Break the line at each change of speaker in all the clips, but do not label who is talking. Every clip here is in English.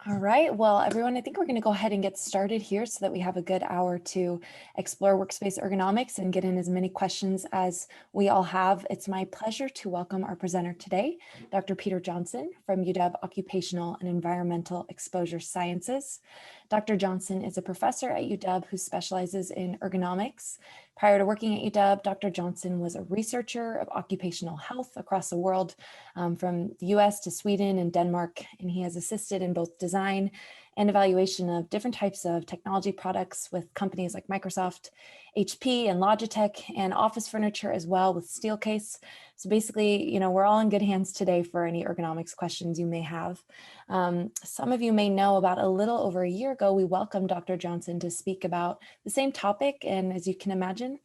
All right, well, everyone, I think we're going to go ahead and get started here so that we have a good hour to explore workspace ergonomics and get in as many questions as we all have. It's my pleasure to welcome our presenter today, Dr. Peter Johnson from UW Occupational and Environmental Exposure Sciences. Dr. Johnson is a professor at UW who specializes in ergonomics. Prior to working at UW, Dr. Johnson was a researcher of occupational health across the world, from the US to Sweden and Denmark, and he has assisted in both design and evaluation of different types of technology products with companies like Microsoft, HP, and Logitech, and office furniture as well with Steelcase. So basically, we're all in good hands today for any ergonomics questions you may have. Some of you may know about a little over a year ago, we welcomed Dr. Johnson to speak about the same topic. And as you can imagine,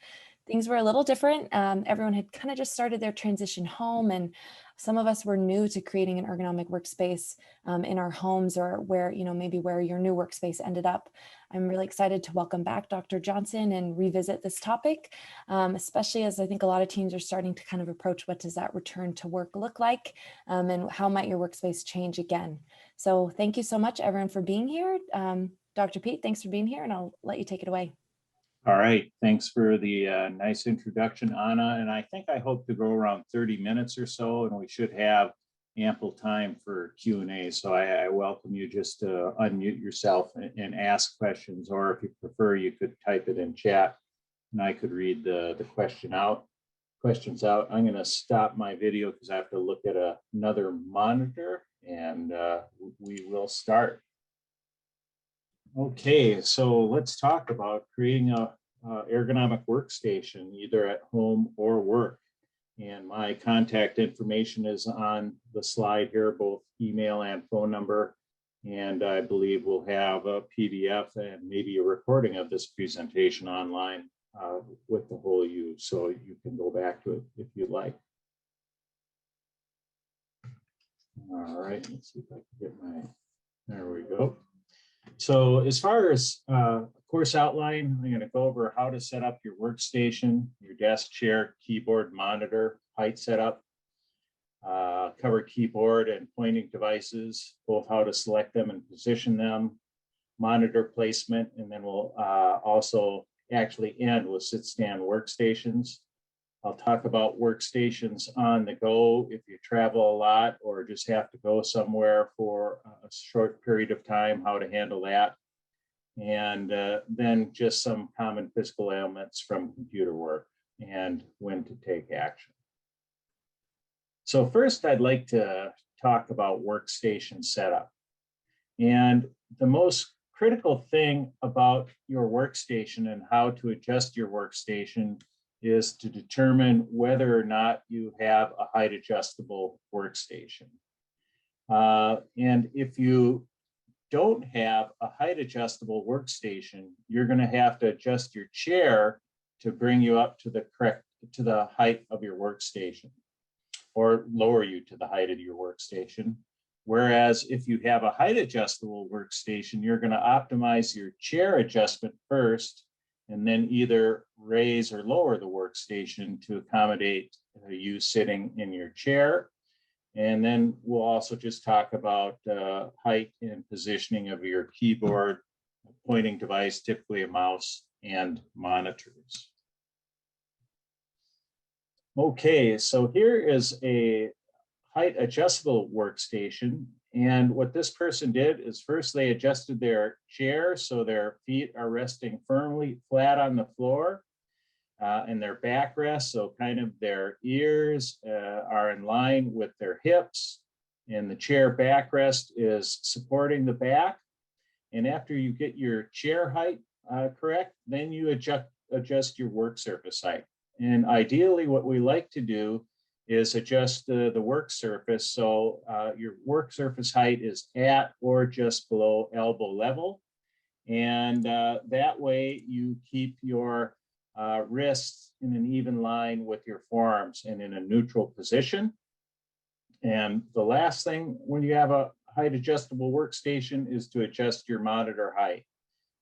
things were a little different. Everyone had kind of just started their transition home, and some of us were new to creating an ergonomic workspace in our homes, or where, maybe where your new workspace ended up. I'm really excited to welcome back Dr. Johnson and revisit this topic, especially as I think a lot of teams are starting to kind of approach what does that return to work look like, and how might your workspace change again. So thank you so much, everyone, for being here. Dr. Pete, thanks for being here, and I'll let you take it away.
All right, thanks for the nice introduction, Anna. And I hope to go around 30 minutes or so, and we should have ample time for Q&A. So I welcome you just to unmute yourself and ask questions, or if you prefer, you could type it in chat and I could read the questions out. I'm going to stop my video because I have to look at another monitor, and we will start. Okay, so let's talk about creating a ergonomic workstation, either at home or work. And my contact information is on the slide here, both email and phone number. And I believe we'll have a PDF and maybe a recording of this presentation online with the whole U, so you can go back to it if you'd like. All right, let's see if I can get there we go. So as far as course outline, I'm going to go over how to set up your workstation, your desk, chair, keyboard, monitor, height setup, cover keyboard and pointing devices, both how to select them and position them, monitor placement, and then we'll also actually end with stand workstations. I'll talk about workstations on the go if you travel a lot or just have to go somewhere for a short period of time, how to handle that. And then just some common physical ailments from computer work and when to take action. So first, I'd like to talk about workstation setup. And the most critical thing about your workstation and how to adjust your workstation is to determine whether or not you have a height adjustable workstation. And if you don't have a height adjustable workstation, you're going to have to adjust your chair to bring you up to the height of your workstation, or lower you to the height of your workstation. Whereas if you have a height adjustable workstation, you're going to optimize your chair adjustment first, and then either raise or lower the workstation to accommodate you sitting in your chair. And then we'll also just talk about height and positioning of your keyboard, pointing device, typically a mouse, and monitors. Okay, so here is a height adjustable workstation. And what this person did is first they adjusted their chair so their feet are resting firmly flat on the floor, and their backrest, so kind of their ears are in line with their hips, and the chair backrest is supporting the back. And after you get your chair height correct, then you adjust your work surface height. And ideally what we like to do is adjust the work surface so your work surface height is at or just below elbow level. And that way you keep your wrists in an even line with your forearms and in a neutral position. And the last thing when you have a height adjustable workstation is to adjust your monitor height.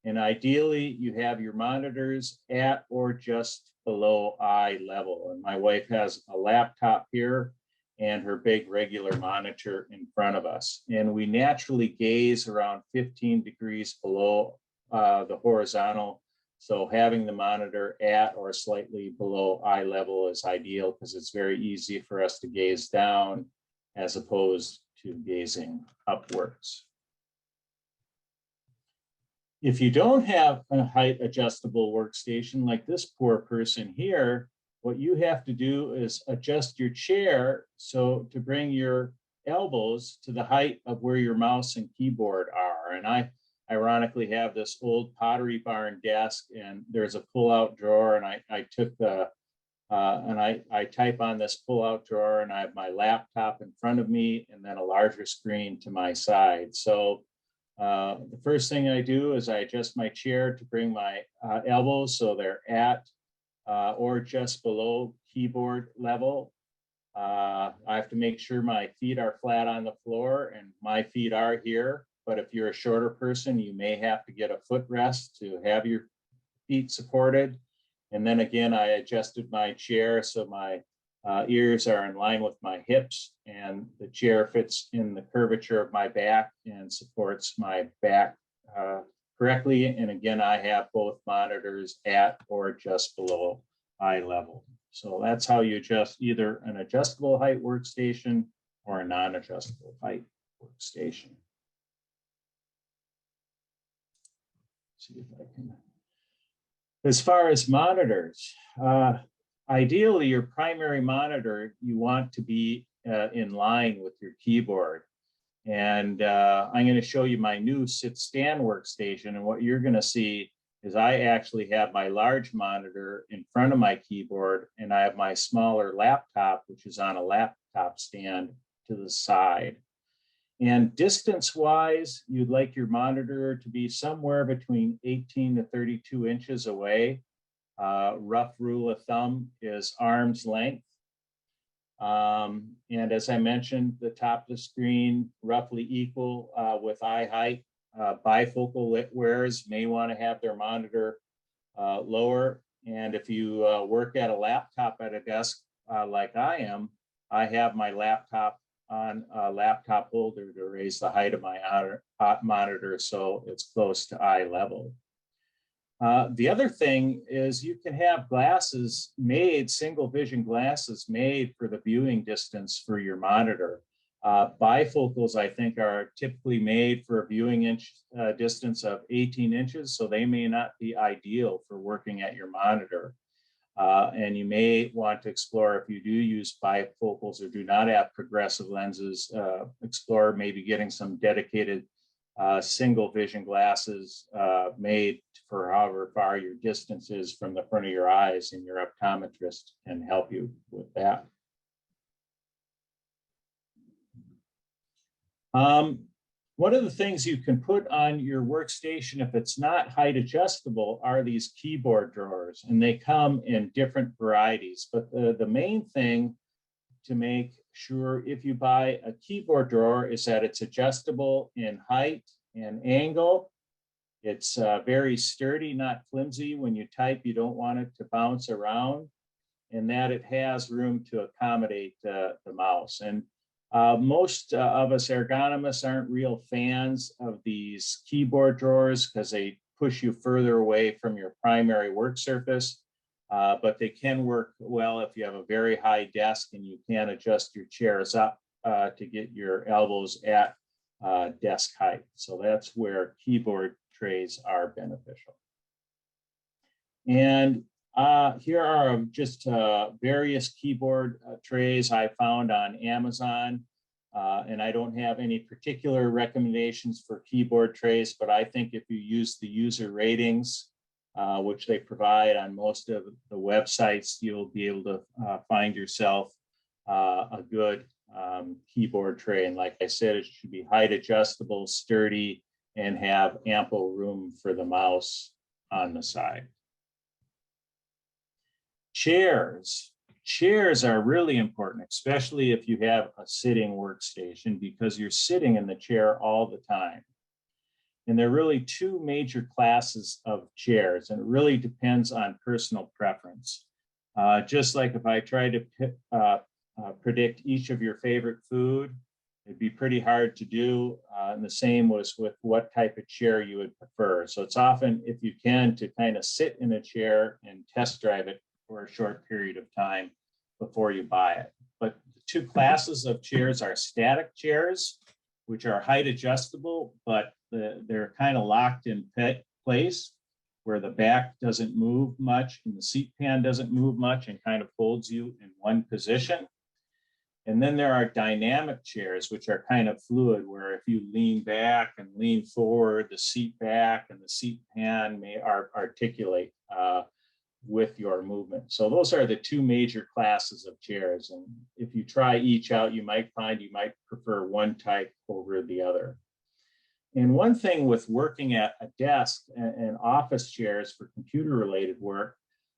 And ideally you have your monitors at or just below eye level. And my wife has a laptop here, and her big regular monitor in front of us. And we naturally gaze around 15 degrees below the horizontal. So having the monitor at or slightly below eye level is ideal because it's very easy for us to gaze down as opposed to gazing upwards. If you don't have a height adjustable workstation like this poor person here, what you have to do is adjust your chair so to bring your elbows to the height of where your mouse and keyboard are. And I ironically have this old Pottery Barn desk, and there's a pull-out drawer, and I took the I type on this pull-out drawer, and I have my laptop in front of me and then a larger screen to my side. So the first thing I do is I adjust my chair to bring my elbows so they're at or just below keyboard level. I have to make sure my feet are flat on the floor, and my feet are here. But if you're a shorter person, you may have to get a footrest to have your feet supported. And then again, I adjusted my chair so my ears are in line with my hips, and the chair fits in the curvature of my back and supports my back correctly. And again, I have both monitors at or just below eye level. So that's how you adjust either an adjustable height workstation or a non-adjustable height workstation. See if I can. As far as monitors, ideally your primary monitor, you want to be in line with your keyboard. And I'm going to show you my new Stand Workstation. And what you're going to see is I actually have my large monitor in front of my keyboard, and I have my smaller laptop, which is on a laptop stand to the side. And distance-wise, you'd like your monitor to be somewhere between 18 to 32 inches away. Rough rule of thumb is arm's length. And as I mentioned, the top of the screen roughly equal with eye height. Bifocal wearers may want to have their monitor lower. And if you work at a laptop at a desk like I am, I have my laptop on a laptop holder to raise the height of my monitor so it's close to eye level. The other thing is you can have glasses made, single vision glasses made for the viewing distance for your monitor. Bifocals, I think, are typically made for a viewing distance of 18 inches, so they may not be ideal for working at your monitor. And you may want to explore, if you do use bifocals or do not have progressive lenses, explore maybe getting some dedicated single vision glasses made for however far your distance is from the front of your eyes, and your optometrist can help you with that. One of the things you can put on your workstation, if it's not height adjustable, are these keyboard drawers, and they come in different varieties. But the main thing to make sure if you buy a keyboard drawer is that it's adjustable in height and angle. It's very sturdy, not flimsy. When you type, you don't want it to bounce around, and that it has room to accommodate the mouse. And most of us ergonomists aren't real fans of these keyboard drawers because they push you further away from your primary work surface, but they can work well if you have a very high desk and you can adjust your chairs up to get your elbows at desk height. So that's where keyboard trays are beneficial. And here are just various keyboard trays I found on Amazon. And I don't have any particular recommendations for keyboard trays, but I think if you use the user ratings, which they provide on most of the websites, you'll be able to find yourself a good keyboard tray. And like I said, it should be height adjustable, sturdy, and have ample room for the mouse on the side. Chairs. Chairs are really important, especially if you have a sitting workstation, because you're sitting in the chair all the time. And there are really two major classes of chairs, and it really depends on personal preference. Just like if I try to predict each of your favorite food. It'd be pretty hard to do. And the same was with what type of chair you would prefer. So it's often, if you can, to kind of sit in a chair and test drive it for a short period of time before you buy it. But the two classes of chairs are static chairs, which are height adjustable, but they're kind of locked in place where the back doesn't move much and the seat pan doesn't move much and kind of holds you in one position. And then there are dynamic chairs, which are kind of fluid, where if you lean back and lean forward, the seat back and the seat pan may articulate with your movement. So those are the two major classes of chairs. And if you try each out, you might find you might prefer one type over the other. And one thing with working at a desk and office chairs for computer-related work,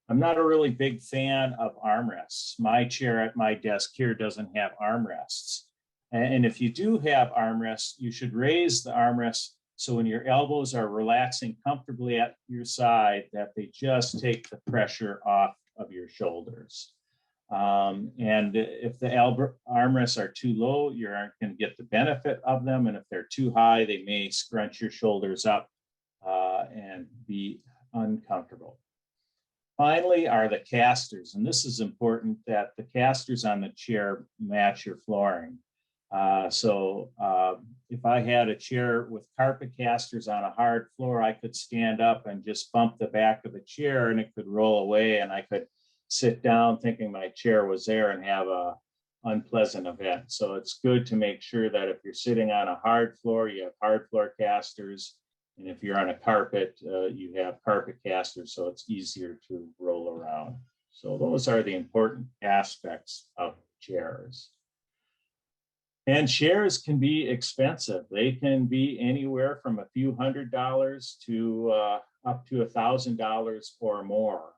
I'm not a really big fan of armrests. My chair at my desk here doesn't have armrests. And if you do have armrests, you should raise the armrests so when your elbows are relaxing comfortably at your side, that they just take the pressure off of your shoulders. And if the armrests are too low, you aren't going to get the benefit of them. And if they're too high, they may scrunch your shoulders up and be uncomfortable. Finally are the casters, and this is important that the casters on the chair match your flooring. If I had a chair with carpet casters on a hard floor, I could stand up and just bump the back of the chair and it could roll away and I could sit down thinking my chair was there and have a unpleasant event. So it's good to make sure that if you're sitting on a hard floor, you have hard floor casters. And if you're on a carpet, you have carpet casters, so it's easier to roll around. So those are the important aspects of chairs. And chairs can be expensive. They can be anywhere from a few $100s to up to $1,000 or more.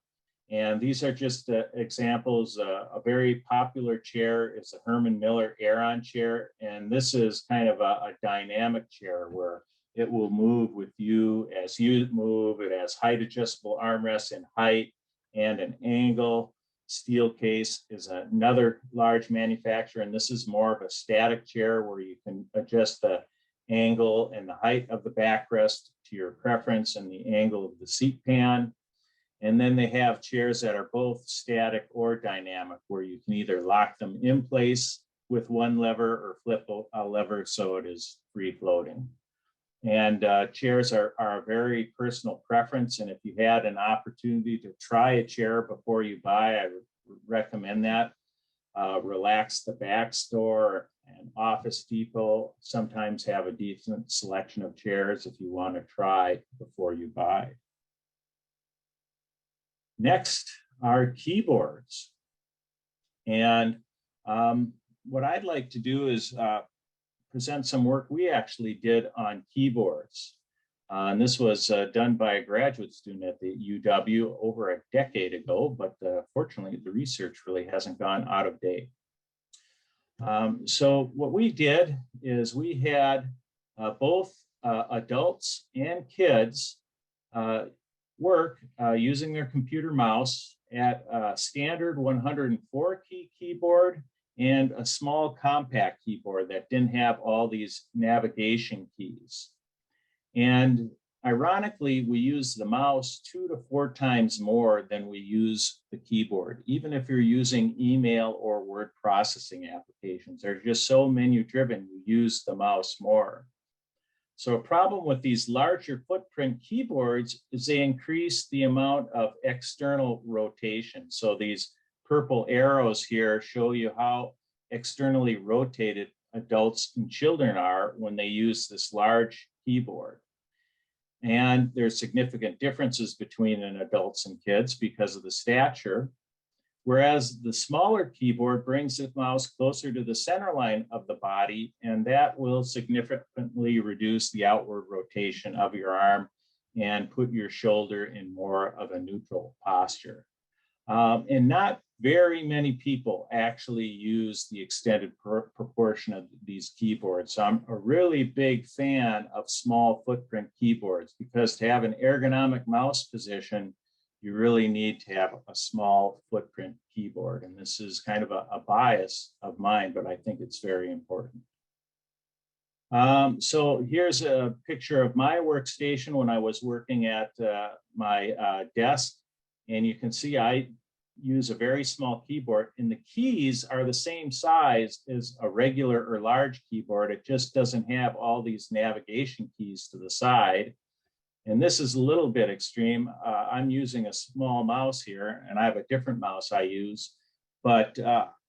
And these are just examples. A very popular chair is the Herman Miller Aeron chair. And this is kind of a dynamic chair where it will move with you as you move. It has height adjustable armrests in height and an angle. Steelcase is another large manufacturer, and this is more of a static chair where you can adjust the angle and the height of the backrest to your preference and the angle of the seat pan. And then they have chairs that are both static or dynamic, where you can either lock them in place with one lever or flip a lever so it is free floating. And chairs are a very personal preference. And if you had an opportunity to try a chair before you buy, I would recommend that. Relax the Back Store and Office Depot sometimes have a decent selection of chairs if you want to try before you buy. Next are keyboards. And what I'd like to do is present some work we actually did on keyboards. And this was done by a graduate student at the UW over a decade ago, but fortunately the research really hasn't gone out of date. So what we did is we had both adults and kids work using their computer mouse at a standard 104 key keyboard and a small compact keyboard that didn't have all these navigation keys. And ironically, we use the mouse 2 to 4 times more than we use the keyboard, even if you're using email or word processing applications. They're just so menu driven, you use the mouse more. So a problem with these larger footprint keyboards is they increase the amount of external rotation. So these purple arrows here show you how externally rotated adults and children are when they use this large keyboard. And there's significant differences between adults and kids because of the stature, whereas the smaller keyboard brings the mouse closer to the center line of the body, and that will significantly reduce the outward rotation of your arm and put your shoulder in more of a neutral posture. And not very many people actually use the extended proportion of these keyboards. So I'm a really big fan of small footprint keyboards because to have an ergonomic mouse position, you really need to have a small footprint keyboard. And this is kind of a bias of mine, but I think it's very important. So here's a picture of my workstation when I was working at my desk. And you can see I use a very small keyboard, and the keys are the same size as a regular or large keyboard. It just doesn't have all these navigation keys to the side. And this is a little bit extreme. I'm using a small mouse here, and I have a different mouse I use, but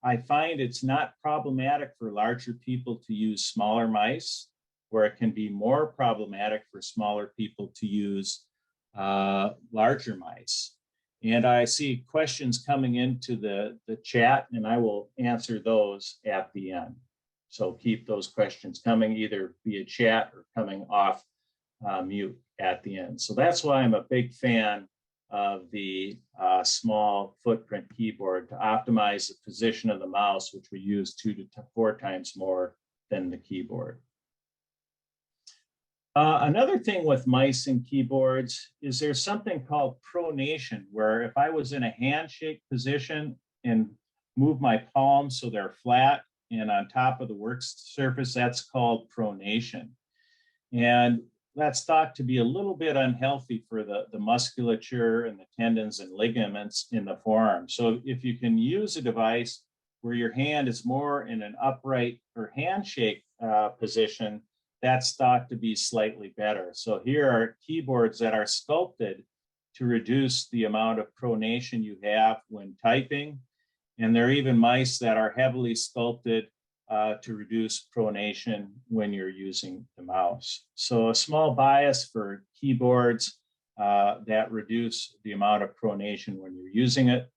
I find it's not problematic for larger people to use smaller mice, where it can be more problematic for smaller people to use larger mice. And I see questions coming into the chat, and I will answer those at the end. So keep those questions coming either via chat or coming off mute at the end. So that's why I'm a big fan of the small footprint keyboard to optimize the position of the mouse, which we use 2 to 4 times more than the keyboard. Another thing with mice and keyboards is there's something called pronation, where if I was in a handshake position and move my palms so they're flat and on top of the work surface, that's called pronation. And that's thought to be a little bit unhealthy for the musculature and the tendons and ligaments in the forearm. So if you can use a device where your hand is more in an upright or handshake position, that's thought to be slightly better. So here are keyboards that are sculpted to reduce the amount of pronation you have when typing. And there are even mice that are heavily sculpted to reduce pronation when you're using the mouse. So a small bias for keyboards that reduce the amount of pronation when you're using it.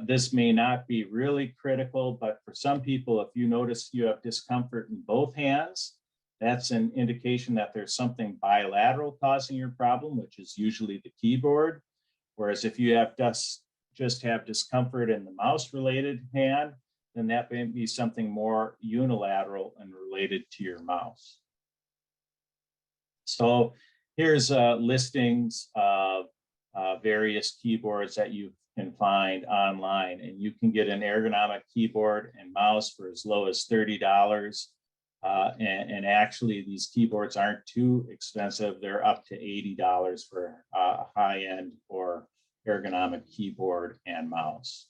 This may not be really critical, but for some people, if you notice you have discomfort in both hands, that's an indication that there's something bilateral causing your problem, which is usually the keyboard. Whereas if you have just have discomfort in the mouse related hand, then that may be something more unilateral and related to your mouse. So here's listings of various keyboards that you can find online, and you can get an ergonomic keyboard and mouse for as low as $30. And actually these keyboards aren't too expensive. They're up to $80 for a high-end or ergonomic keyboard and mouse.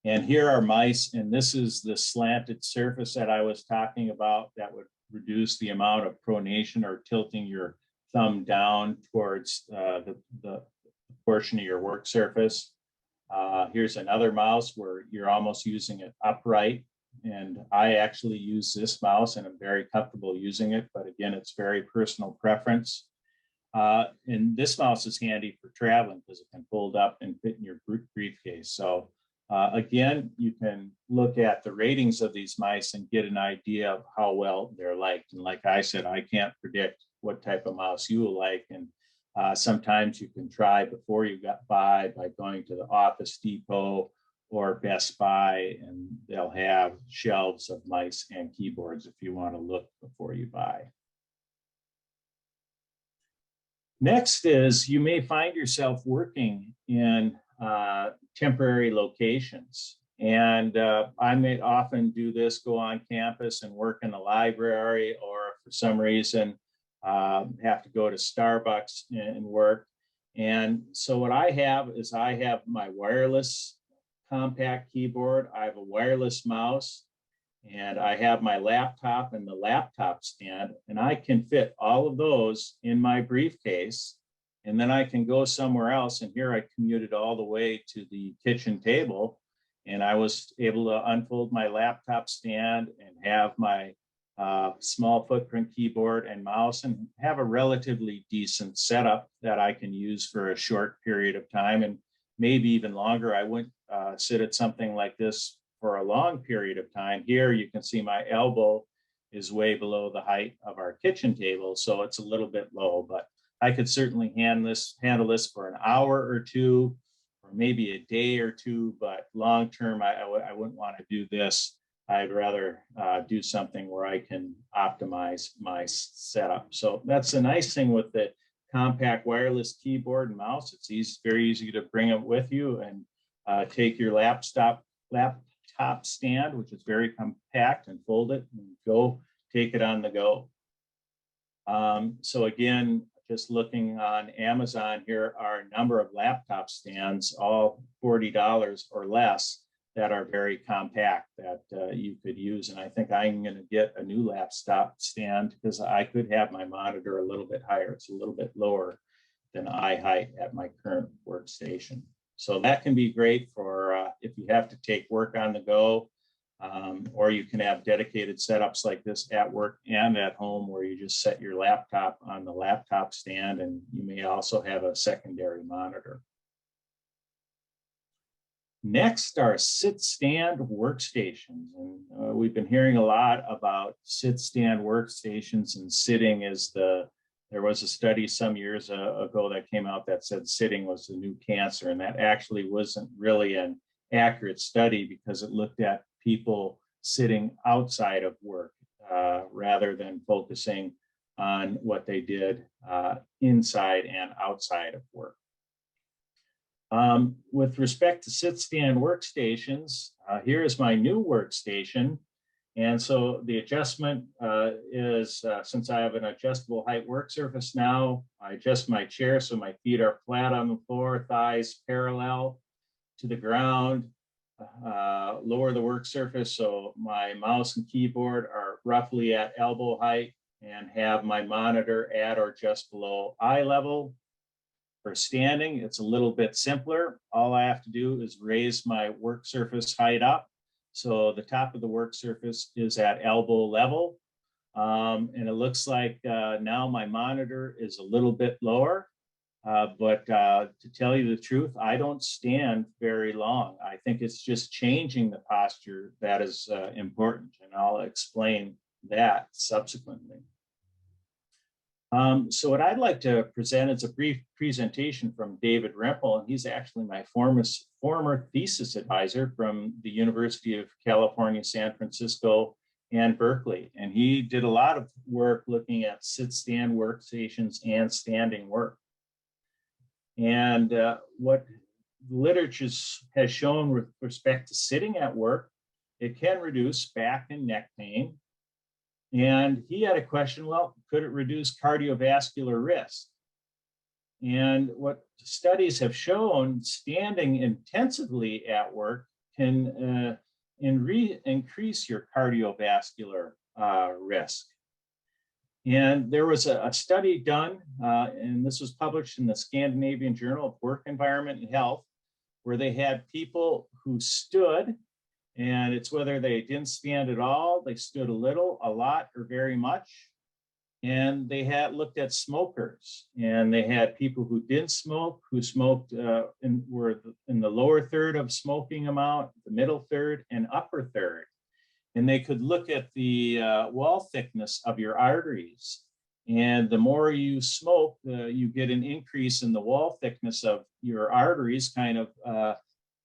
And here are mice, and this is the slanted surface that I was talking about that would reduce the amount of pronation or tilting your thumb down towards the portion of your work surface. Here's another mouse where you're almost using it upright. And I actually use this mouse and I'm very comfortable using it, but again, it's very personal preference. And this mouse is handy for traveling because it can fold up and fit in your briefcase. So again, you can look at the ratings of these mice and get an idea of how well they're liked. And like I said, I can't predict what type of mouse you will like. And sometimes you can try before you buy by going to the Office Depot or Best Buy, and they'll have shelves of mice and keyboards if you want to look before you buy. Next is you may find yourself working in temporary locations. And I may often do this, go on campus and work in the library, or for some reason have to go to Starbucks and work. And so what I have is I have my wireless compact keyboard, I have a wireless mouse, and I have my laptop and the laptop stand, and I can fit all of those in my briefcase. And then I can go somewhere else. And here I commuted all the way to the kitchen table, and I was able to unfold my laptop stand and have my small footprint keyboard and mouse and have a relatively decent setup that I can use for a short period of time, and maybe even longer. I wouldn't sit at something like this for a long period of time. Here you can see my elbow is way below the height of our kitchen table, so it's a little bit low, but I could certainly handle this for an hour or two, or maybe a day or two, but long term, I wouldn't want to do this. I'd rather do something where I can optimize my setup. So that's the nice thing with the compact wireless keyboard and mouse. It's easy, very easy to bring it with you, and take your laptop stand, which is very compact, and fold it and go take it on the go. So again, just looking on Amazon, here are a number of laptop stands, all $40 or less, that are very compact that you could use. And I think I'm going to get a new laptop stand because I could have my monitor a little bit higher. It's a little bit lower than eye height at my current workstation. So that can be great for if you have to take work on the go, or you can have dedicated setups like this at work and at home, where you just set your laptop on the laptop stand, and you may also have a secondary monitor. Next are sit-stand workstations. And we've been hearing a lot about sit-stand workstations, and sitting is there was a study some years ago that came out that said sitting was the new cancer. And that actually wasn't really an accurate study, because it looked at people sitting outside of work rather than focusing on what they did inside and outside of work. With respect to sit-stand workstations, here is my new workstation. And so the adjustment is, since I have an adjustable height work surface now, I adjust my chair so my feet are flat on the floor, thighs parallel to the ground, lower the work surface so my mouse and keyboard are roughly at elbow height, and have my monitor at or just below eye level. For standing, it's a little bit simpler. All I have to do is raise my work surface height up, so the top of the work surface is at elbow level. And it looks like now my monitor is a little bit lower, but to tell you the truth, I don't stand very long. I think it's just changing the posture that is important, and I'll explain that subsequently. So what I'd like to present is a brief presentation from David Rempel, and he's actually my former thesis advisor from the University of California, San Francisco, and Berkeley. And he did a lot of work looking at sit-stand workstations and standing work. And what literature has shown with respect to sitting at work, it can reduce back and neck pain. And he had a question, well, could it reduce cardiovascular risk? And what studies have shown, standing intensively at work can increase your cardiovascular risk. And there was a study done, and this was published in the Scandinavian Journal of Work Environment and Health, where they had people who stood, and it's whether they didn't stand at all, they stood a little, a lot, or very much. And they had looked at smokers, and they had people who didn't smoke, who smoked and were in the lower third of smoking amount, the middle third, and upper third. And they could look at the wall thickness of your arteries. And the more you smoke, you get an increase in the wall thickness of your arteries, kind of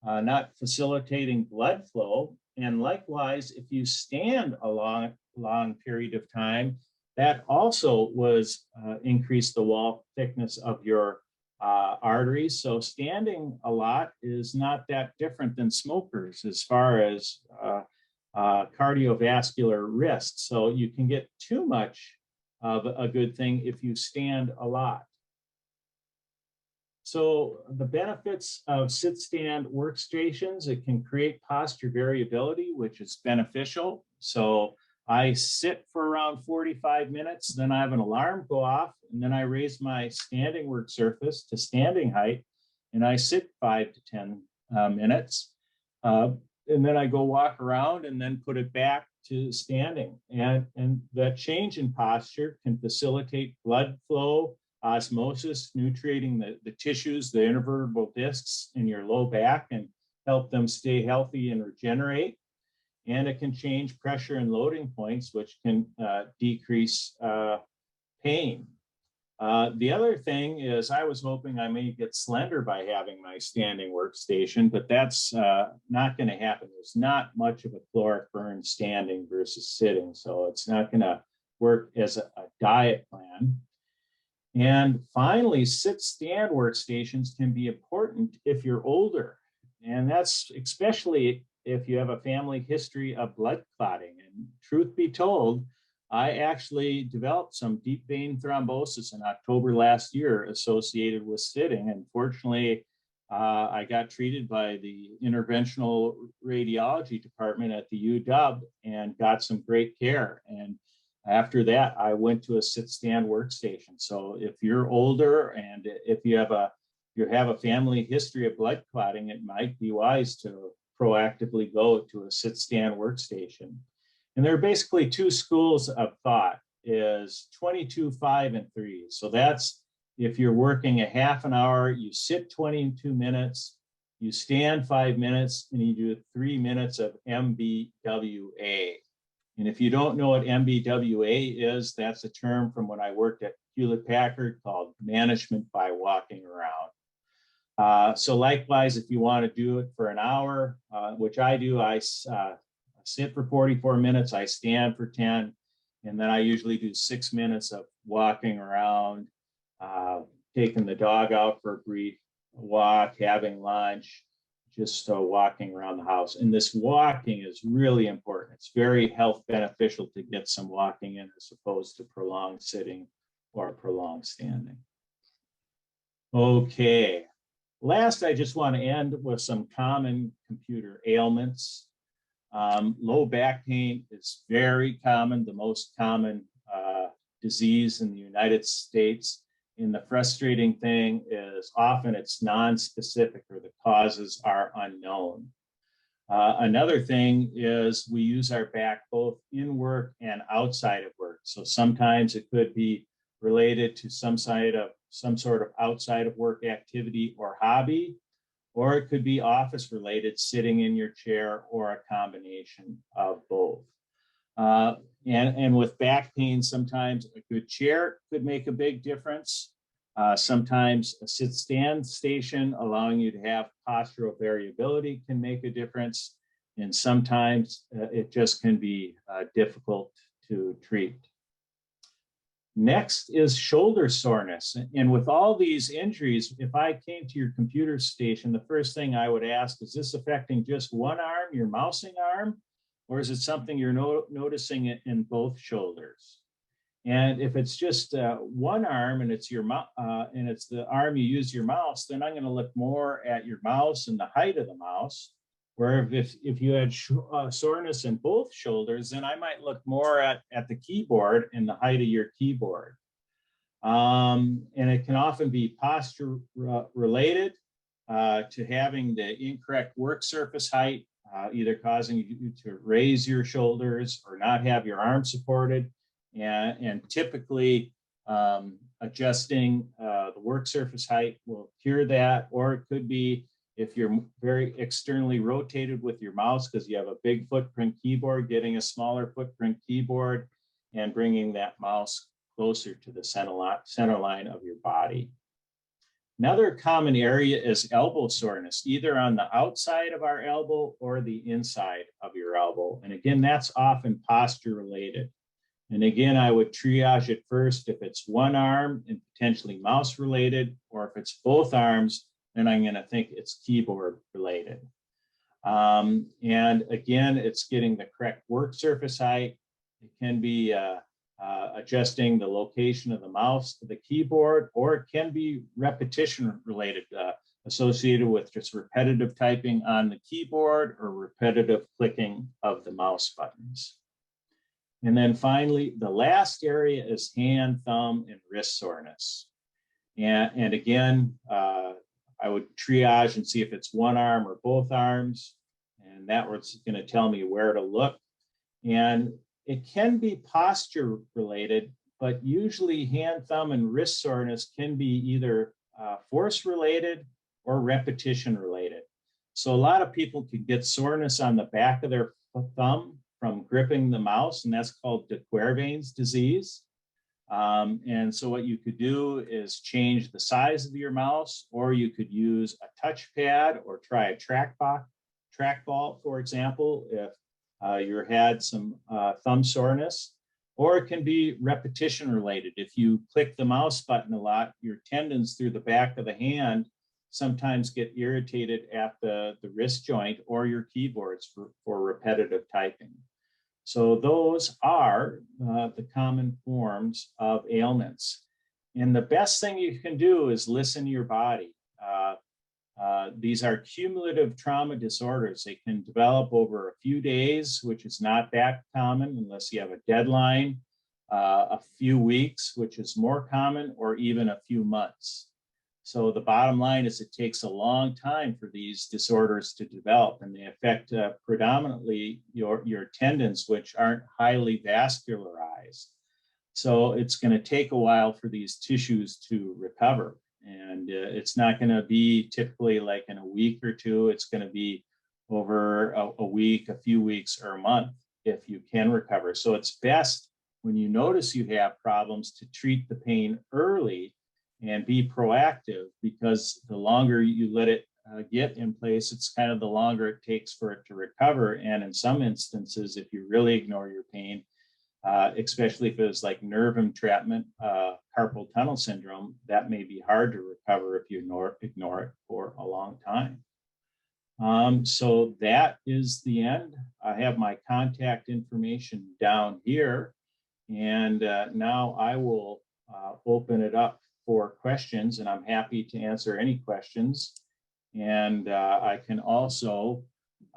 not facilitating blood flow. And likewise, if you stand a long period of time, that also was increased the wall thickness of your arteries. So standing a lot is not that different than smokers as far as cardiovascular risk. So you can get too much of a good thing if you stand a lot. So the benefits of sit-stand workstations, it can create posture variability, which is beneficial. So I sit for around 45 minutes, then I have an alarm go off, and then I raise my standing work surface to standing height, and I sit 5 to 10 minutes. And then I go walk around and then put it back to standing. And that change in posture can facilitate blood flow, osmosis, nutriting the tissues, the intervertebral discs in your low back, and help them stay healthy and regenerate. And it can change pressure and loading points, which can decrease pain. The other thing is, I was hoping I may get slender by having my standing workstation, but that's not going to happen. There's not much of a caloric burn standing versus sitting, so it's not going to work as a diet plan. And finally, sit-stand workstations can be important if you're older. And that's especially if you have a family history of blood clotting. And truth be told, I actually developed some deep vein thrombosis in October last year associated with sitting. And fortunately, I got treated by the interventional radiology department at the UW and got some great care. And after that, I went to a sit-stand workstation. So if you're older and if you have a family history of blood clotting, it might be wise to proactively go to a sit-stand workstation. And there are basically two schools of thought: is 22, 5, and 3. So that's if you're working a half an hour, you sit 22 minutes, you stand 5 minutes, and you do 3 minutes of MBWA. And if you don't know what MBWA is, that's a term from when I worked at Hewlett Packard called management by walking around. So likewise, if you want to do it for an hour, which I do, I sit for 44 minutes, I stand for 10, and then I usually do 6 minutes of walking around, taking the dog out for a brief walk, having lunch, just walking around the house. And this walking is really important. It's very health beneficial to get some walking in as opposed to prolonged sitting or prolonged standing. Okay, last, I just want to end with some common computer ailments. Low back pain is very common, the most common disease in the United States. And the frustrating thing is often it's non-specific or the causes are unknown. Another thing is we use our back both in work and outside of work. So sometimes it could be related to some sort of outside of work activity or hobby, or it could be office related, sitting in your chair, or a combination of both. And with back pain, sometimes a good chair could make a big difference. Sometimes a sit-stand station allowing you to have postural variability can make a difference. And sometimes it just can be difficult to treat. Next is shoulder soreness. And with all these injuries, if I came to your computer station, the first thing I would ask, is this affecting just one arm, your mousing arm? Or is it something you're noticing it in both shoulders? And if it's just one arm and it's it's the arm you use your mouse, then I'm going to look more at your mouse and the height of the mouse. Where if you had soreness in both shoulders, then I might look more at the keyboard and the height of your keyboard. And it can often be posture related to having the incorrect work surface height, either causing you to raise your shoulders or not have your arms supported, and typically adjusting the work surface height will cure that. Or it could be if you're very externally rotated with your mouse because you have a big footprint keyboard, getting a smaller footprint keyboard and bringing that mouse closer to the center line of your body. Another common area is elbow soreness, either on the outside of our elbow or the inside of your elbow. And again, that's often posture related. And again, I would triage it first if it's one arm and potentially mouse related, or if it's both arms, then I'm going to think it's keyboard related. And again, it's getting the correct work surface height. It can be adjusting the location of the mouse to the keyboard, or it can be repetition related, associated with just repetitive typing on the keyboard or repetitive clicking of the mouse buttons. And then finally, the last area is hand, thumb, and wrist soreness. And again, I would triage and see if it's one arm or both arms, and that was going to tell me where to look. And it can be posture related, but usually hand, thumb, and wrist soreness can be either force related or repetition related. So a lot of people can get soreness on the back of their thumb from gripping the mouse, and that's called de Quervain's disease. And so what you could do is change the size of your mouse, or you could use a touchpad or try a trackball, for example, if you had some thumb soreness. or it can be repetition related. If you click the mouse button a lot, your tendons through the back of the hand sometimes get irritated at the wrist joint or your keyboards for repetitive typing. So those are the common forms of ailments. And the best thing you can do is listen to your body. These are cumulative trauma disorders. They can develop over a few days, which is not that common unless you have a deadline, a few weeks, which is more common, or even a few months. So the bottom line is it takes a long time for these disorders to develop, and they affect predominantly your tendons, which aren't highly vascularized. So it's going to take a while for these tissues to recover. And it's not going to be typically like in a week or two. It's going to be over a week, a few weeks, or a month if you can recover. So it's best when you notice you have problems to treat the pain early and be proactive, because the longer you let it get in place, it's kind of the longer it takes for it to recover. And in some instances, if you really ignore your pain, especially if it's like nerve entrapment, carpal tunnel syndrome, that may be hard to recover if you ignore it for a long time. So that is the end. I have my contact information down here, and now I will open it up for questions, and I'm happy to answer any questions. And I can also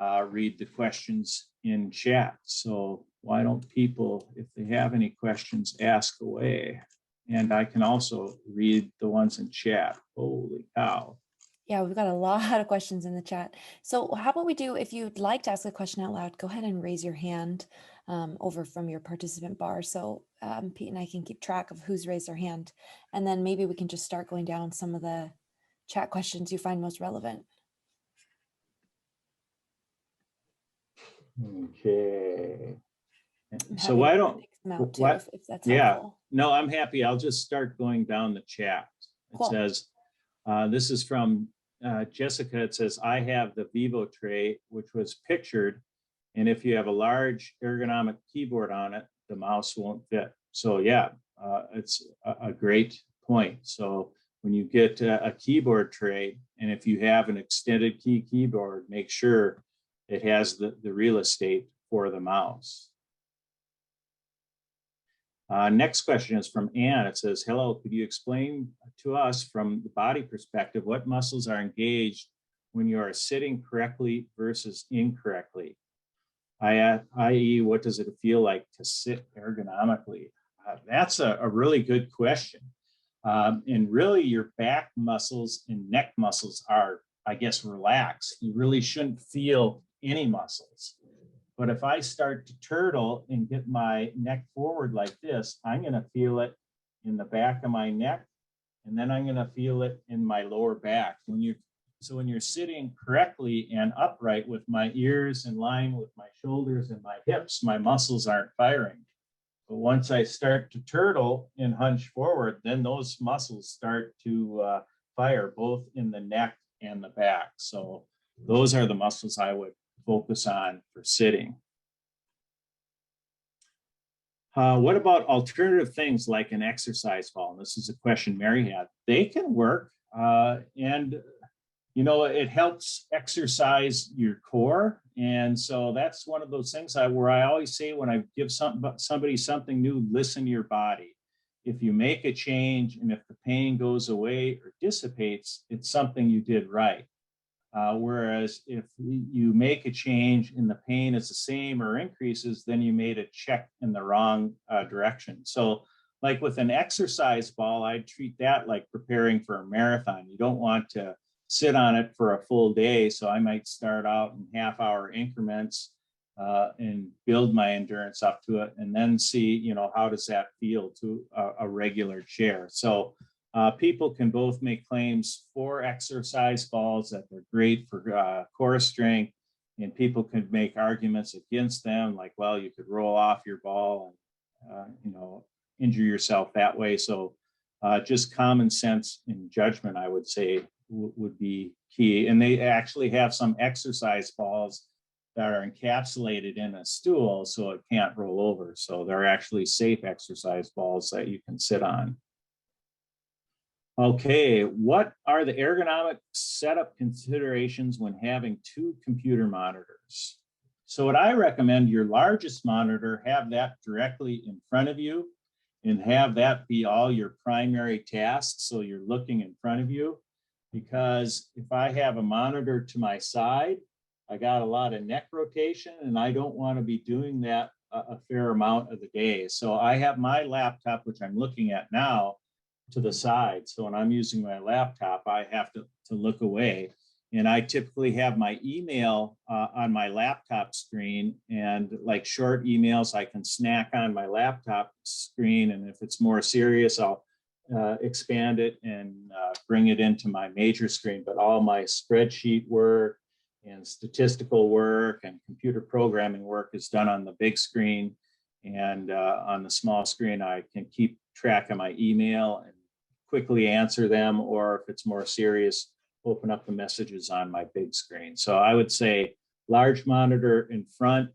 read the questions in chat. So why don't people, if they have any questions, ask away. And I can also read the ones in chat. Holy cow.
Yeah, we've got a lot of questions in the chat. So how about we do, if you'd like to ask a question out loud, go ahead and raise your hand over from your participant bar. So Pete and I can keep track of who's raised their hand. And then maybe we can just start going down some of the chat questions you find most relevant.
Okay. So why don't,
if that's helpful.
No, I'm happy. I'll just start going down the chat. It
Cool.
says, this is from Jessica. It says, I have the Vivo tray, which was pictured. And if you have a large ergonomic keyboard on it, the mouse won't fit. So yeah, it's a great point. So when you get a keyboard tray, and if you have an extended key keyboard, make sure it has the real estate for the mouse. Next question is from Anne. It says, hello, could you explain to us from the body perspective what muscles are engaged when you are sitting correctly versus incorrectly? I.e., what does it feel like to sit ergonomically? That's a really good question. And really your back muscles and neck muscles are, I guess, relaxed. You really shouldn't feel any muscles. But if I start to turtle and get my neck forward like this, I'm going to feel it in the back of my neck, and then I'm going to feel it in my lower back. When you're sitting correctly and upright with my ears in line with my shoulders and my hips, my muscles aren't firing. But once I start to turtle and hunch forward, then those muscles start to fire both in the neck and the back. So those are the muscles I would focus on for sitting. What about alternative things like an exercise ball? And this is a question Mary had. They can work, and you know, it helps exercise your core. And so that's one of those things where I always say when I give somebody something new, listen to your body. If you make a change and if the pain goes away or dissipates, it's something you did right. Whereas if you make a change and the pain is the same or increases, then you made a check in the wrong direction. So like with an exercise ball, I'd treat that like preparing for a marathon. You don't want to sit on it for a full day. So I might start out in half-hour increments and build my endurance up to it, and then see, you know, how does that feel to a regular chair. So people can both make claims for exercise balls that they're great for core strength, and people could make arguments against them, like, well, you could roll off your ball and, you know, injure yourself that way. So just common sense and judgment, I would say, would be key. And they actually have some exercise balls that are encapsulated in a stool so it can't roll over. So they're actually safe exercise balls that you can sit on. Okay, what are the ergonomic setup considerations when having two computer monitors? So what I recommend, your largest monitor, have that directly in front of you and have that be all your primary tasks. So you're looking in front of you, because if I have a monitor to my side, I got a lot of neck rotation and I don't want to be doing that a fair amount of the day. So I have my laptop, which I'm looking at now, to the side. So when I'm using my laptop, I have to look away. And I typically have my email on my laptop screen, and like short emails, I can snack on my laptop screen. And if it's more serious, I'll expand it and bring it into my major screen. But all my spreadsheet work and statistical work and computer programming work is done on the big screen. And on the small screen, I can keep track of my email and quickly answer them, or if it's more serious, open up the messages on my big screen. So I would say large monitor in front,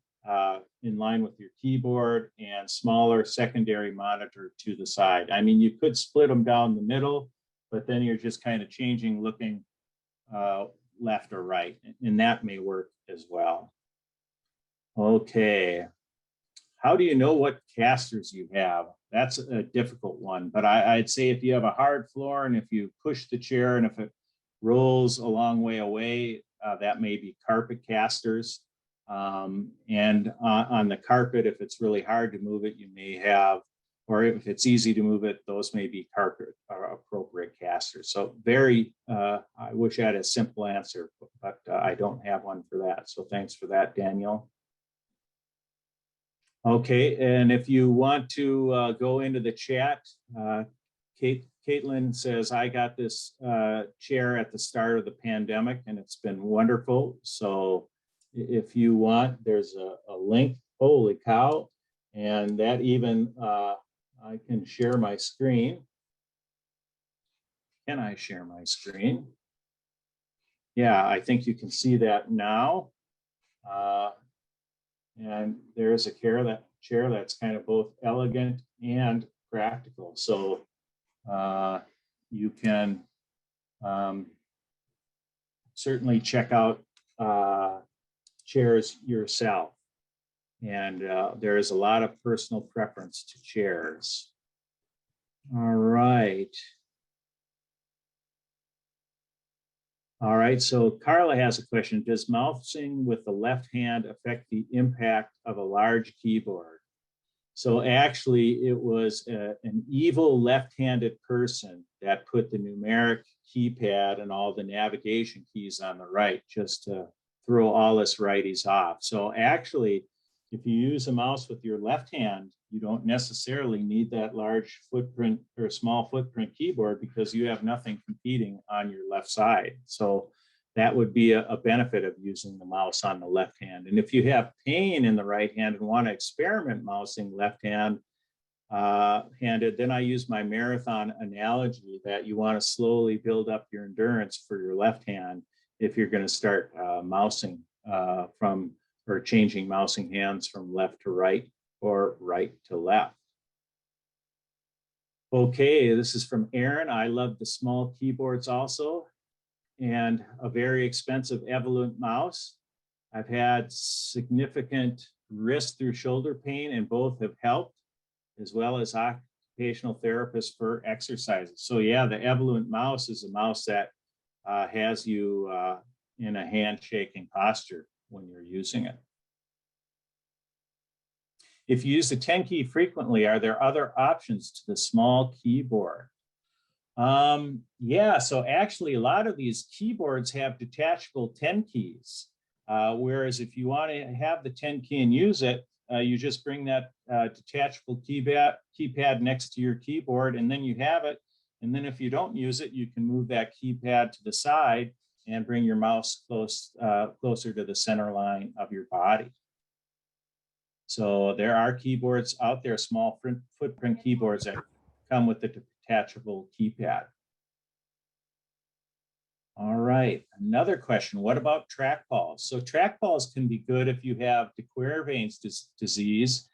in line with your keyboard, and smaller secondary monitor to the side. I mean, you could split them down the middle, but then you're just kind of changing, looking left or right, and that may work as well. Okay. How do you know what casters you have? That's a difficult one, but I'd say if you have a hard floor and if you push the chair and if it rolls a long way away, that may be carpet casters. And on the carpet, if it's really hard to move it, you may have, or if it's easy to move it, those may be carpet appropriate casters. So I wish I had a simple answer, but I don't have one for that. So thanks for that, Daniel. Okay, and if you want to go into the chat, Caitlin says, I got this chair at the start of the pandemic and it's been wonderful. So if you want, there's a link. Holy cow. And that even, I can share my screen. Can I share my screen? Yeah, I think you can see that now. And there's a chair that's kind of both elegant and practical. So you can certainly check out chairs yourself. And there is a lot of personal preference to chairs. All right. All right, so Carla has a question. Does mousing with the left hand affect the impact of a large keyboard? So actually, it was an evil left-handed person that put the numeric keypad and all the navigation keys on the right just to throw all us righties off. So actually, if you use a mouse with your left hand, you don't necessarily need that large footprint or small footprint keyboard because you have nothing competing on your left side. So that would be a benefit of using the mouse on the left hand. And if you have pain in the right hand and want to experiment mousing left hand handed, then I use my marathon analogy that you want to slowly build up your endurance for your left hand if you're going to start mousing or changing mousing hands from left to right or right to left. Okay, this is from Aeron. I love the small keyboards also, and a very expensive Evolent mouse. I've had significant wrist through shoulder pain, and both have helped, as well as occupational therapists for exercises. So yeah, the Evolent mouse is a mouse that has you in a handshaking posture when you're using it. If you use the 10 key frequently, are there other options to the small keyboard? Yeah, so actually a lot of these keyboards have detachable 10 keys. Whereas if you want to have the 10 key and use it, you just bring that detachable keypad next to your keyboard, and then you have it. And then if you don't use it, you can move that keypad to the side and bring your mouse closer to the center line of your body. So there are keyboards out there, small footprint keyboards that come with the detachable keypad. All right, another question. What about trackballs? So trackballs can be good if you have de Quervain's disease,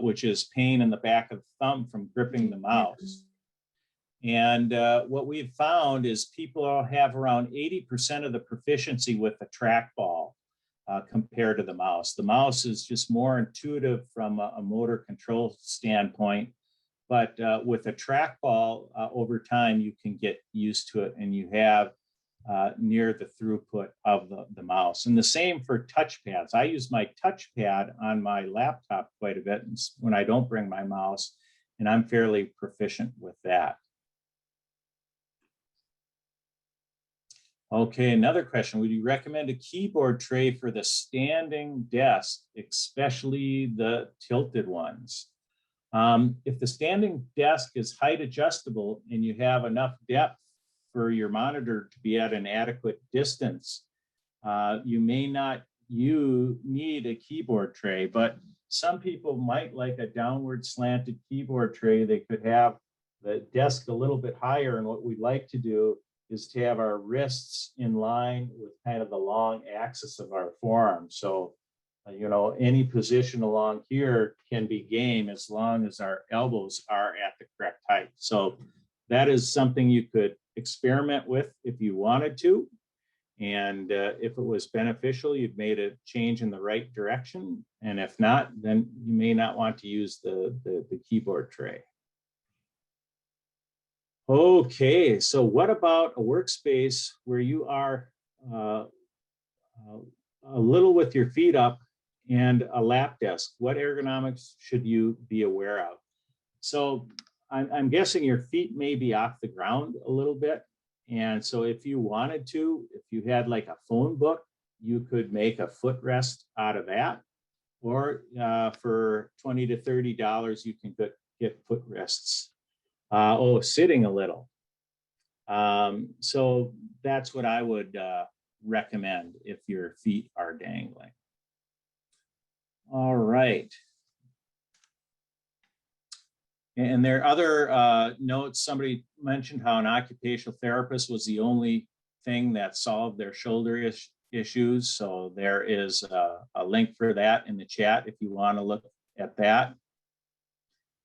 which is pain in the back of the thumb from gripping the mouse. And what we've found is people have around 80% of the proficiency with a trackball compared to the mouse. The mouse is just more intuitive from a motor control standpoint. But with a trackball, over time, you can get used to it and you have near the throughput of the mouse. And the same for touchpads. I use my touchpad on my laptop quite a bit when I don't bring my mouse, and I'm fairly proficient with that. Okay, another question. Would you recommend a keyboard tray for the standing desk, especially the tilted ones? If the standing desk is height adjustable and you have enough depth for your monitor to be at an adequate distance, you may not need a keyboard tray, but some people might like a downward slanted keyboard tray. They could have the desk a little bit higher, and what we'd like to do is to have our wrists in line with kind of the long axis of our forearm. So, any position along here can be game as long as our elbows are at the correct height. So that is something you could experiment with if you wanted to. And if it was beneficial, you've made a change in the right direction. And if not, then you may not want to use the keyboard tray. Okay, so what about a workspace where you are a little with your feet up and a lap desk? What ergonomics should you be aware of? So I'm guessing your feet may be off the ground a little bit. And so if you wanted to, if you had like a phone book, you could make a footrest out of that. Or for $20 to $30, you can get footrests. Sitting a little. So that's what I would recommend if your feet are dangling. All right. And there are other notes. Somebody mentioned how an occupational therapist was the only thing that solved their shoulder issues. So there is a link for that in the chat if you want to look at that.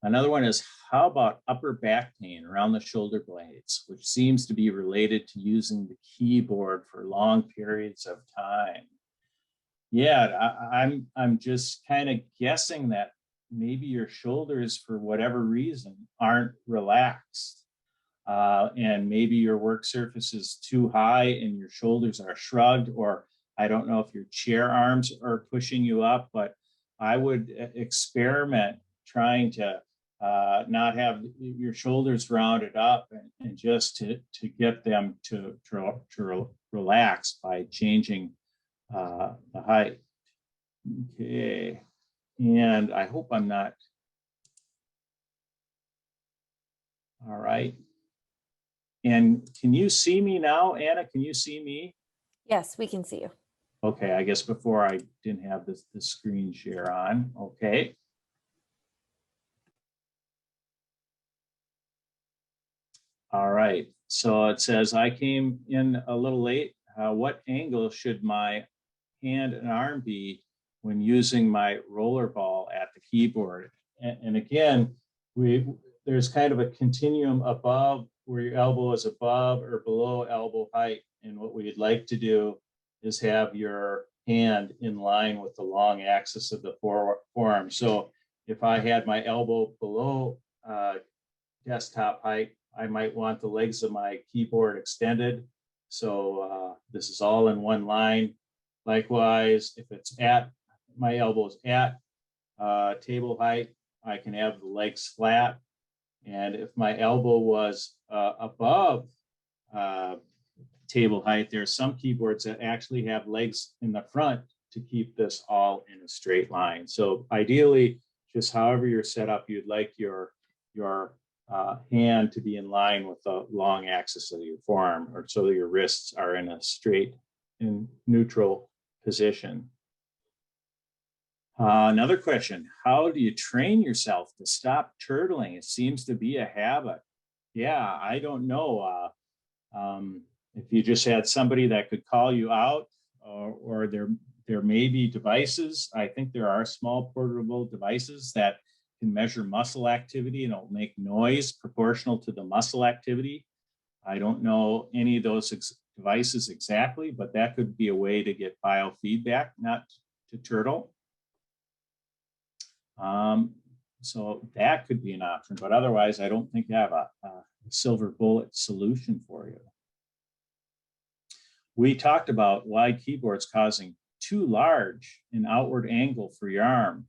Another one is, how about upper back pain around the shoulder blades, which seems to be related to using the keyboard for long periods of time? Yeah, I'm just kind of guessing that maybe your shoulders, for whatever reason, aren't relaxed. And maybe your work surface is too high and your shoulders are shrugged, or I don't know if your chair arms are pushing you up, but I would experiment trying to not have your shoulders rounded up and just to get them to relax by changing the height. Okay, and I hope I'm not. All right. And can you see me now, Anna? Can you see me?
Yes, we can see you.
Okay, I guess before I didn't have the screen share on. Okay. All right, so it says, I came in a little late. What angle should my hand and arm be when using my rollerball at the keyboard? And again, there's kind of a continuum above where your elbow is above or below elbow height. And what we'd like to do is have your hand in line with the long axis of the forearm. So if I had my elbow below desktop height, I might want the legs of my keyboard extended. So this is all in one line. Likewise, if it's at my elbows at table height, I can have the legs flat. And if my elbow was above table height, there's some keyboards that actually have legs in the front to keep this all in a straight line. So ideally, just however you're set up, you'd like your hand to be in line with the long axis of your forearm, or so that your wrists are in a straight and neutral position. Another question, how do you train yourself to stop turtling? It seems to be a habit. Yeah, I don't know. If you just had somebody that could call you out, or there may be devices. I think there are small portable devices that can measure muscle activity and it'll make noise proportional to the muscle activity. I don't know any of those devices exactly, but that could be a way to get biofeedback, not to turtle. So that could be an option, but otherwise, I don't think I have a silver bullet solution for you. We talked about wide keyboards causing too large an outward angle for your arm,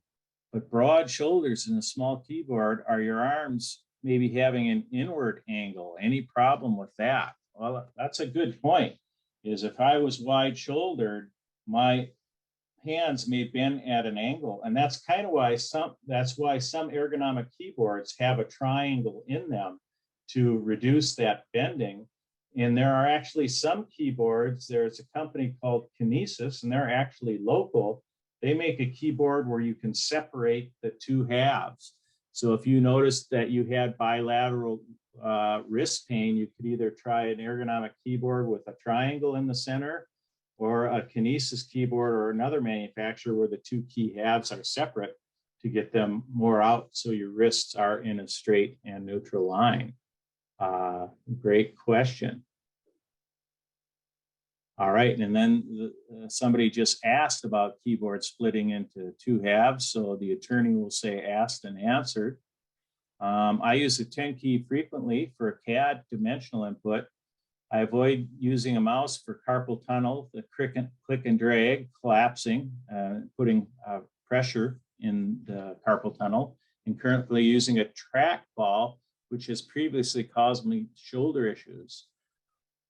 but broad shoulders in a small keyboard are your arms maybe having an inward angle. Any problem with that? Well, that's a good point, is if I was wide shouldered, my hands may bend at an angle, and that's kind of why some ergonomic keyboards have a triangle in them to reduce that bending. And there are actually some keyboards, there's a company called Kinesis, and they're actually local. They make a keyboard where you can separate the two halves. So if you noticed that you had bilateral wrist pain, you could either try an ergonomic keyboard with a triangle in the center, or a Kinesis keyboard or another manufacturer where the two key halves are separate to get them more out so your wrists are in a straight and neutral line. Great question. All right, and then somebody just asked about keyboard splitting into two halves, so the attorney will say asked and answered. I use a 10 key frequently for CAD dimensional input. I avoid using a mouse for carpal tunnel, the click and drag, collapsing, putting pressure in the carpal tunnel, and currently using a trackball, which has previously caused me shoulder issues.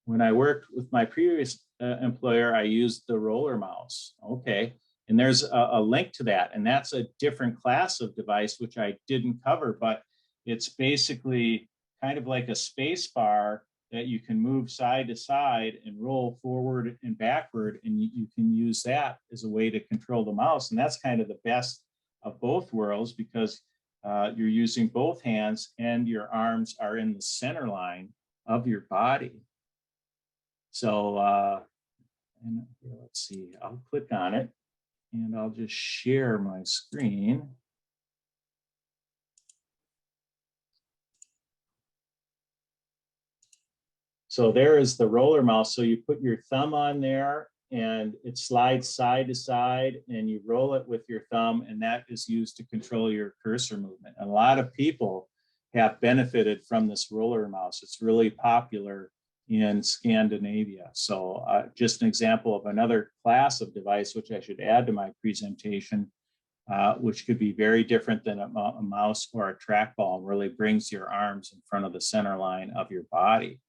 When I worked with my previous employer, I used the roller mouse. Okay, and there's a link to that, and that's a different class of device, which I didn't cover, but it's basically kind of like a space bar that you can move side to side and roll forward and backward, and you can use that as a way to control the mouse. And that's kind of the best of both worlds, because you're using both hands and your arms are in the center line of your body. So and let's see, I'll click on it and I'll just share my screen. So there is the roller mouse. So you put your thumb on there and it slides side to side and you roll it with your thumb, and that is used to control your cursor movement. And a lot of people have benefited from this roller mouse. It's really popular in Scandinavia. So just an example of another class of device, which I should add to my presentation, which could be very different than a mouse or a trackball, really brings your arms in front of the center line of your body.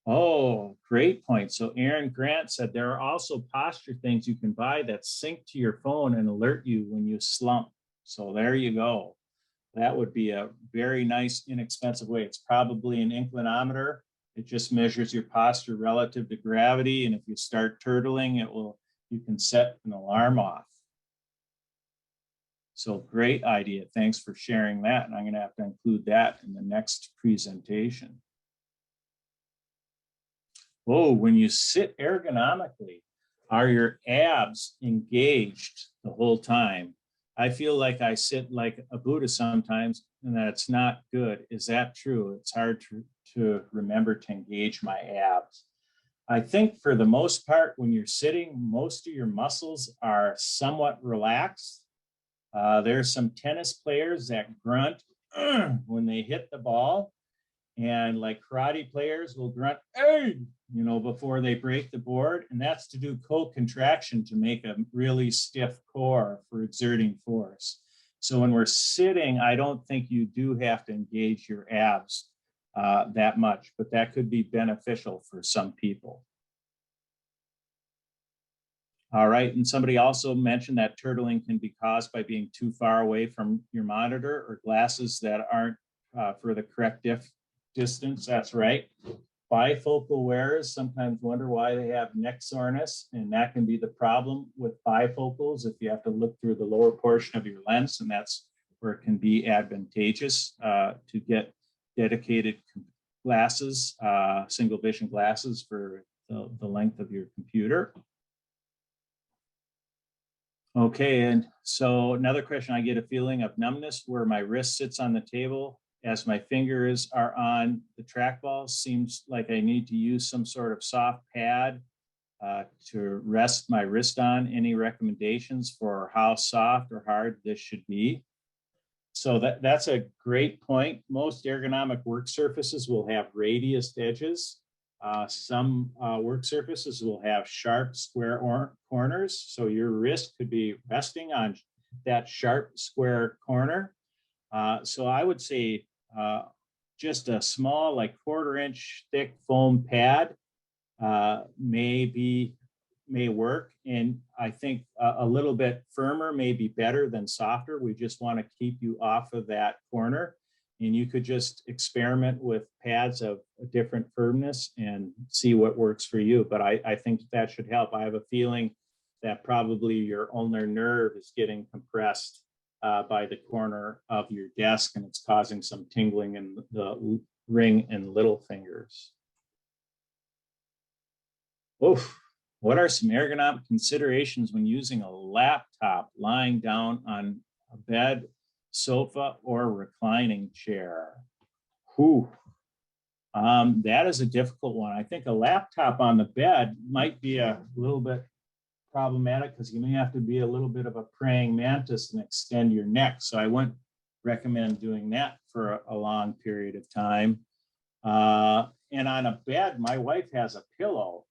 Oh, great point. So Aaron Grant said there are also posture things you can buy that sync to your phone and alert you when you slump. So there you go. That would be a very nice, inexpensive way. It's probably an inclinometer. It just measures your posture relative to gravity. And if you start turtling, you can set an alarm off. So great idea. Thanks for sharing that. And I'm going to have to include that in the next presentation. Oh, when you sit ergonomically, are your abs engaged the whole time? I feel like I sit like a Buddha sometimes, and that's not good. Is that true? It's hard to remember to engage my abs. I think for the most part, when you're sitting, most of your muscles are somewhat relaxed. There's some tennis players that grunt when they hit the ball, and like karate players will grunt, hey, before they break the board. And that's to do co-contraction to make a really stiff core for exerting force. So when we're sitting, I don't think you do have to engage your abs that much, but that could be beneficial for some people. All right, and somebody also mentioned that turtling can be caused by being too far away from your monitor or glasses that aren't for the correct distance. That's right. Bifocal wearers sometimes wonder why they have neck soreness, and that can be the problem with bifocals if you have to look through the lower portion of your lens, and that's where it can be advantageous to get dedicated glasses, single vision glasses for the length of your computer. Okay, and so another question, I get a feeling of numbness where my wrist sits on the table as my fingers are on the trackball. Seems like I need to use some sort of soft pad to rest my wrist on. Any recommendations for how soft or hard this should be? So that's a great point. Most ergonomic work surfaces will have radiused edges. Some work surfaces will have sharp square corners. So your wrist could be resting on that sharp square corner. So I would say just a small, like 1/4 inch thick foam pad may work. And I think a little bit firmer may be better than softer. We just want to keep you off of that corner. And you could just experiment with pads of a different firmness and see what works for you. But I think that should help. I have a feeling that probably your ulnar nerve is getting compressed by the corner of your desk, and it's causing some tingling in the ring and little fingers. Oof. What are some ergonomic considerations when using a laptop lying down on a bed, sofa, or reclining chair? Whew. That is a difficult one. I think a laptop on the bed might be a little bit problematic because you may have to be a little bit of a praying mantis and extend your neck. So I wouldn't recommend doing that for a long period of time. And on a bed, my wife has a pillow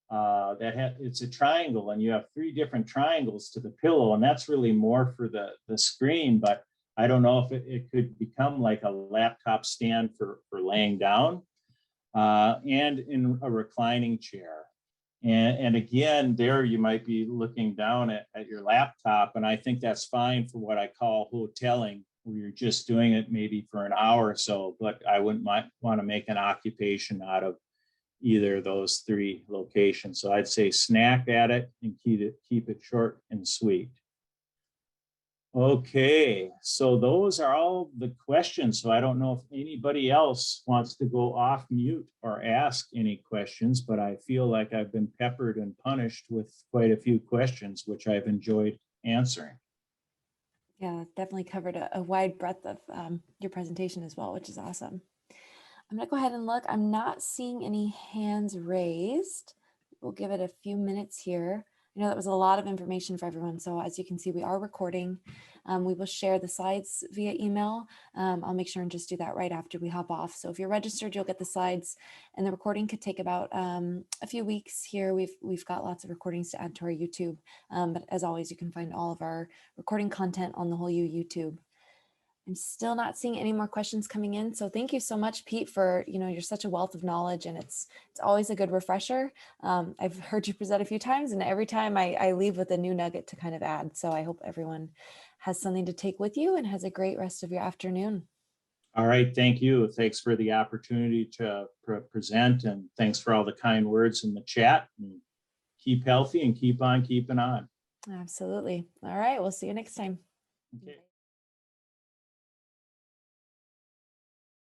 it's a triangle, and you have 3 different triangles to the pillow, and that's really more for the screen. But I don't know if it could become like a laptop stand for laying down, and in a reclining chair. And again, there you might be looking down at your laptop, and I think that's fine for what I call hoteling, where you're just doing it maybe for an hour or so. But I wouldn't want to make an occupation out of either of those 3 locations. So I'd say snack at it and keep it short and sweet. Okay, so those are all the questions. So I don't know if anybody else wants to go off mute or ask any questions, but I feel like I've been peppered and punished with quite a few questions, which I've enjoyed answering.
Yeah, definitely covered a wide breadth of your presentation as well, which is awesome. I'm going to go ahead and look. I'm not seeing any hands raised. We'll give it a few minutes here. I know that was a lot of information for everyone. So as you can see, we are recording. We will share the slides via email. I'll make sure and just do that right after we hop off. So if you're registered, you'll get the slides, and the recording could take about a few weeks here. We've got lots of recordings to add to our YouTube. But as always, you can find all of our recording content on the whole YouTube. I'm still not seeing any more questions coming in. So thank you so much, Pete, for, you're such a wealth of knowledge, and it's always a good refresher. I've heard you present a few times, and every time I leave with a new nugget to kind of add. So I hope everyone has something to take with you and has a great rest of your afternoon.
All right, thank you. Thanks for the opportunity to present, and thanks for all the kind words in the chat. And keep healthy and keep on keeping on.
Absolutely. All right, we'll see you next time.
Okay.